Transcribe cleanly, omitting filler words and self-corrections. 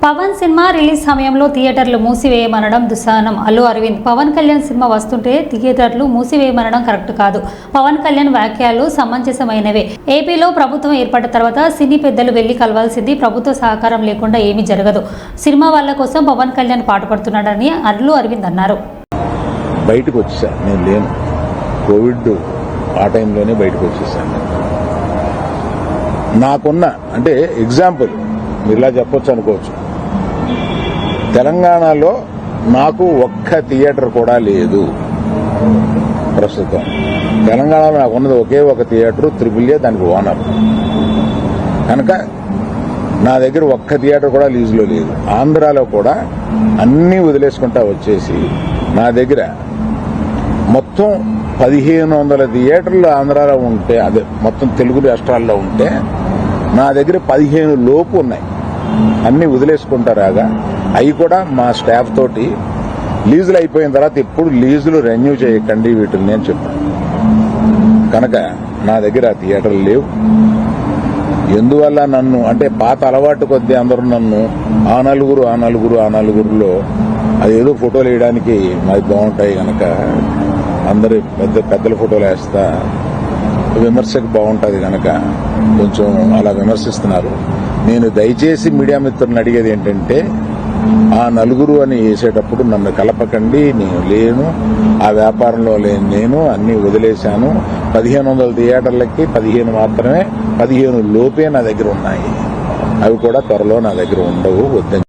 Pawan cinema release సమయంలో థియేటర్లు మూసివేయమనడం దుస్సాహనం. Allu Arvind Pawan Kalyan cinema వస్తుంటే థియేటర్లు మూసివేయమనడం కరెక్ట్ కాదు. పవన్ కళ్యాణ్ వ్యాఖ్యలు సమంజసమైనవే. ఏపీలో ప్రభుత్వం ఏర్పడిన తర్వాత సినీ పెద్దలు వెళ్లి కలవాల్సింది. ప్రభుత్వ సహకారం లేకుండా ఏమీ జరగదు. సినిమా వాళ్ళ కోసం పవన్ కళ్యాణ్ పాటుపడుతున్నాడని అల్లు అరవింద్ అన్నారు. బయటకు వచ్చేసా, నేను లేను, కోవిడ్ ఆ టైంలోనే బయటకు వచ్చేసాను. నాకున్న అంటే ఎగ్జాంపుల్ మీరు ఇలా చెప్పొచ్చు అనుకోవచ్చు, తెలంగాణలో నాకు ఒక్క థియేటర్ కూడా లేదు ప్రస్తుతం. తెలంగాణలో నాకు ఉన్నది ఒకే ఒక థియేటర్, త్రిబుల్ఏ, దానికి ఓనర్. కనుక నా దగ్గర ఒక్క థియేటర్ కూడా లీజులో లేదు. ఆంధ్రాలో కూడా అన్నీ వదిలేసుకుంటా వచ్చేసి నా దగ్గర మొత్తం 1500 థియేటర్లు ఆంధ్రాలో ఉంటే, అదే మొత్తం తెలుగు రాష్ట్రాల్లో ఉంటే నా దగ్గర 15 లోపు ఉన్నాయి. అన్ని వదిలేసుకుంటారాగా అవి కూడా మా స్టాఫ్ తోటి లీజులు అయిపోయిన తర్వాత ఎప్పుడు లీజులు రెన్యూ చేయకండి వీటిని నేను చెప్పాను. కనుక నా దగ్గర ఆ థియేటర్లు లేవు. ఎందువల్ల నన్ను అంటే పాత అలవాటు కొద్దీ అందరూ నన్ను ఆ నలుగురులో అదేదో ఫోటోలు వేయడానికి మాది బాగుంటాయి కనుక అందరు పెద్దల ఫోటోలు వేస్తా, విమర్శకు బాగుంటుంది కనుక కొంచెం అలా విమర్శిస్తున్నారు. నేను దయచేసి మీడియా మిత్రులను అడిగేది ఏంటంటే, ఆ నలుగురు అని వేసేటప్పుడు నన్ను కలపకండి. నేను లేను, ఆ వ్యాపారంలో లేను. నేను అన్ని వదిలేశాను. 1500 థియేటర్లకి 15 మాత్రమే, 15 లోపే నా దగ్గర ఉన్నాయి. అవి కూడా త్వరలో నా దగ్గర ఉండవు. వద్దని